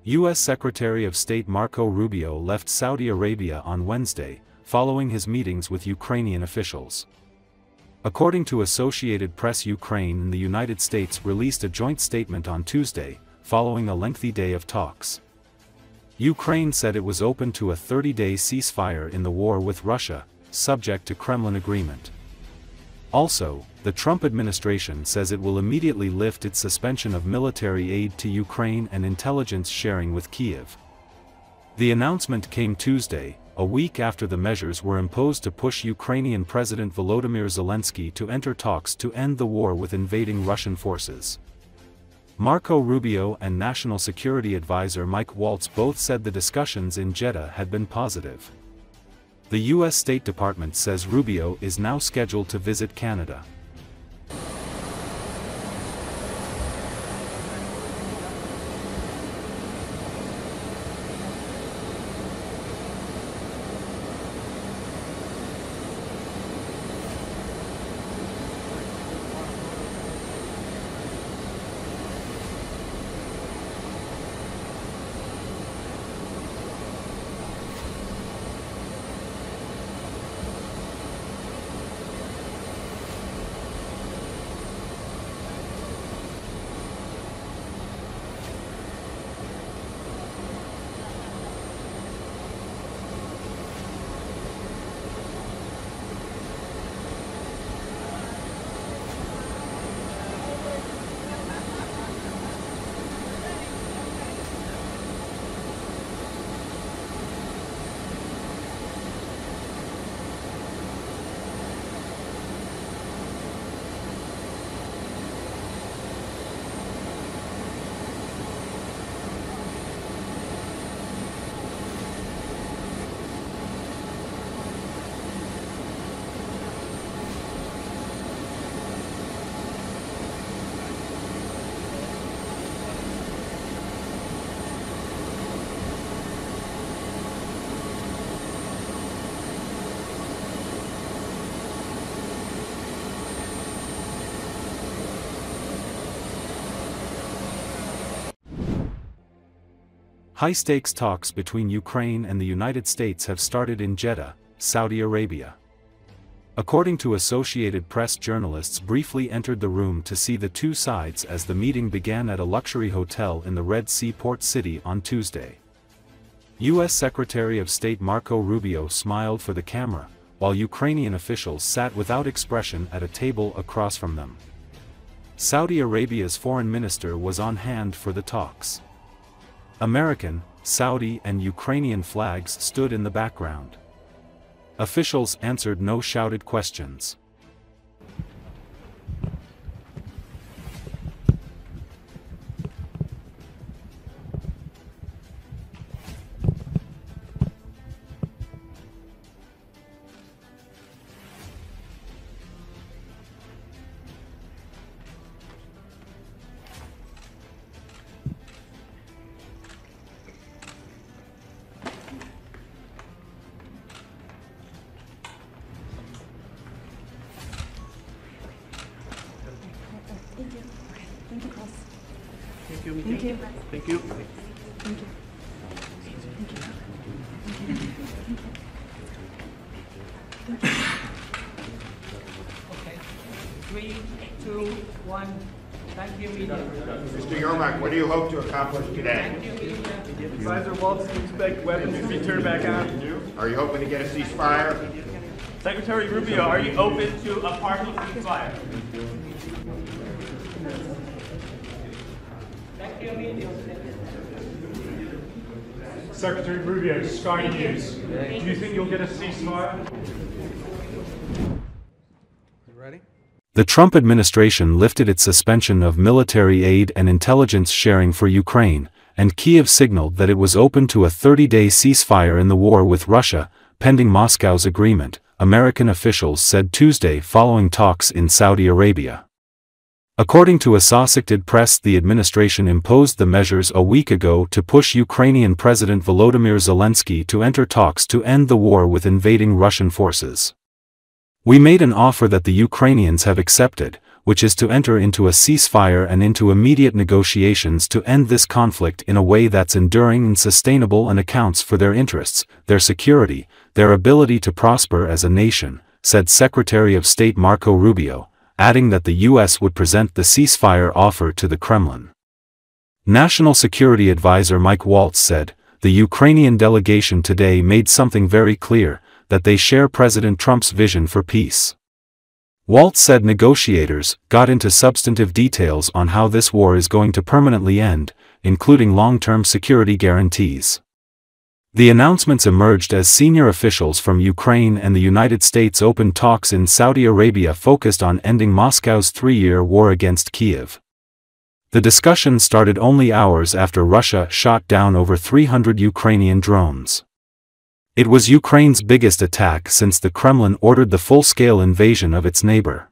U.S. Secretary of State Marco Rubio left Saudi Arabia on Wednesday, following his meetings with Ukrainian officials. According to Associated Press, Ukraine and the United States released a joint statement on Tuesday, following a lengthy day of talks. Ukraine said it was open to a 30-day ceasefire in the war with Russia, subject to Kremlin agreement. Also, the Trump administration says it will immediately lift its suspension of military aid to Ukraine and intelligence sharing with Kiev. The announcement came Tuesday, a week after the measures were imposed to push Ukrainian President Volodymyr Zelenskyy to enter talks to end the war with invading Russian forces. Marco Rubio and National Security Advisor Mike Waltz both said the discussions in Jeddah had been positive. The U.S. State Department says Rubio is now scheduled to visit Canada. High-stakes talks between Ukraine and the United States have started in Jeddah, Saudi Arabia. According to Associated Press, journalists briefly entered the room to see the two sides as the meeting began at a luxury hotel in the Red Sea port city on Tuesday. U.S. Secretary of State Marco Rubio smiled for the camera, while Ukrainian officials sat without expression at a table across from them. Saudi Arabia's foreign minister was on hand for the talks. American, Saudi and Ukrainian flags stood in the background. Officials answered no shouted questions. Thank you. Thank you. Thank you. Okay. 3, 2, 1. Thank you, media. Mr. Yermak, what do you hope to accomplish today? Thank you, media. Advisor Waltz, we expect weapons to be turned back on. Are you hoping to get a ceasefire? Secretary Rubio, are you open to a partial ceasefire? Thank you, media. Secretary Rubio, Sky News. Do you think you'll get a ceasefire? Ready? The Trump administration lifted its suspension of military aid and intelligence sharing for Ukraine, and Kiev signaled that it was open to a 30-day ceasefire in the war with Russia, pending Moscow's agreement, American officials said Tuesday following talks in Saudi Arabia. According to Associated Press, the administration imposed the measures a week ago to push Ukrainian President Volodymyr Zelenskyy to enter talks to end the war with invading Russian forces. "We made an offer that the Ukrainians have accepted, which is to enter into a ceasefire and into immediate negotiations to end this conflict in a way that's enduring and sustainable and accounts for their interests, their security, their ability to prosper as a nation, said Secretary of State Marco Rubio, adding that the U.S. would present the ceasefire offer to the Kremlin. National Security Advisor Mike Waltz said, "The Ukrainian delegation today made something very clear, that they share President Trump's vision for peace." Waltz said negotiators got into substantive details on how this war is going to permanently end, including long-term security guarantees. The announcements emerged as senior officials from Ukraine and the United States opened talks in Saudi Arabia focused on ending Moscow's 3-year war against Kiev. The discussion started only hours after Russia shot down over 300 Ukrainian drones. It was Ukraine's biggest attack since the Kremlin ordered the full-scale invasion of its neighbor.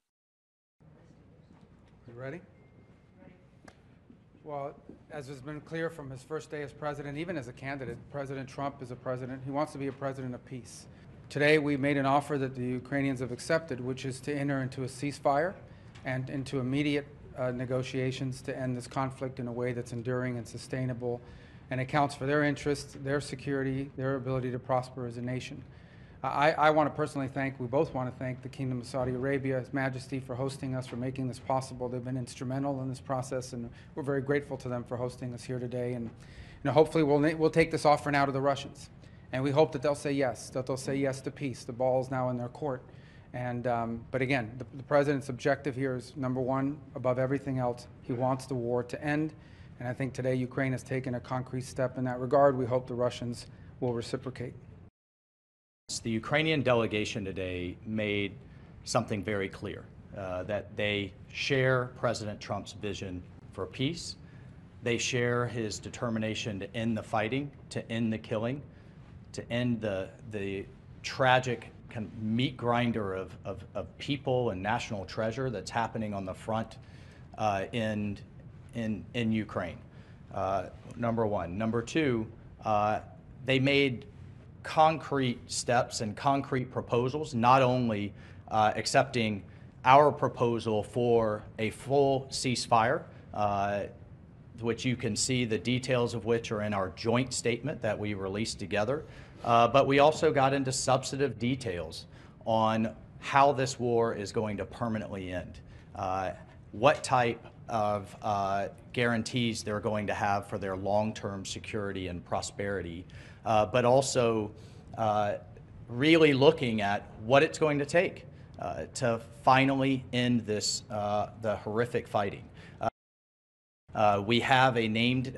You ready? Well, as has been clear from his first day as president, even as a candidate, President Trump is a president. He wants to be a president of peace. Today, we made an offer that the Ukrainians have accepted, which is to enter into a ceasefire and into immediate negotiations to end this conflict in a way that's enduring and sustainable and accounts for their interests, their security, their ability to prosper as a nation. I want to personally thank, we both want to thank the Kingdom of Saudi Arabia, His Majesty, for hosting us, for making this possible. They've been instrumental in this process, and we're very grateful to them for hosting us here today. And hopefully we'll take this offer now to the Russians. And we hope that they'll say yes, to peace. The ball's now in their court. And, but again, the President's objective here is, number one, above everything else, he wants the war to end. And I think today Ukraine has taken a concrete step in that regard. We hope the Russians will reciprocate. The Ukrainian delegation today made something very clear, that they share President Trump's vision for peace. They share his determination to end the fighting, to end the killing, to end the tragic kind of meat grinder of people and national treasure that's happening on the front in Ukraine. Number one. Number two, they made concrete steps and concrete proposals, not only accepting our proposal for a full ceasefire, which you can see the details of which are in our joint statement that we released together, but we also got into substantive details on how this war is going to permanently end, what type of guarantees they're going to have for their long-term security and prosperity, but also really looking at what it's going to take to finally end this, the horrific fighting. We have a named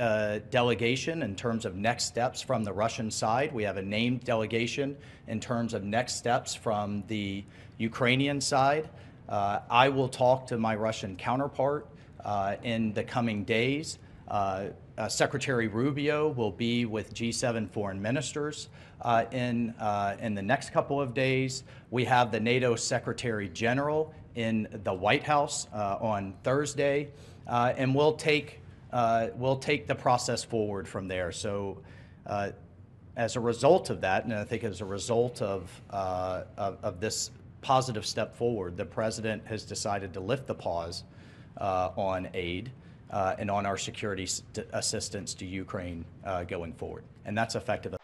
delegation in terms of next steps from the Russian side. We have a named delegation in terms of next steps from the Ukrainian side. I will talk to my Russian counterpart in the coming days. Secretary Rubio will be with G7 foreign ministers in the next couple of days. We have the NATO Secretary General in the White House on Thursday. And we'll take the process forward from there. So, as a result of that, and I think as a result of this positive step forward, the President has decided to lift the pause on aid and on our security assistance to Ukraine going forward, and that's effective.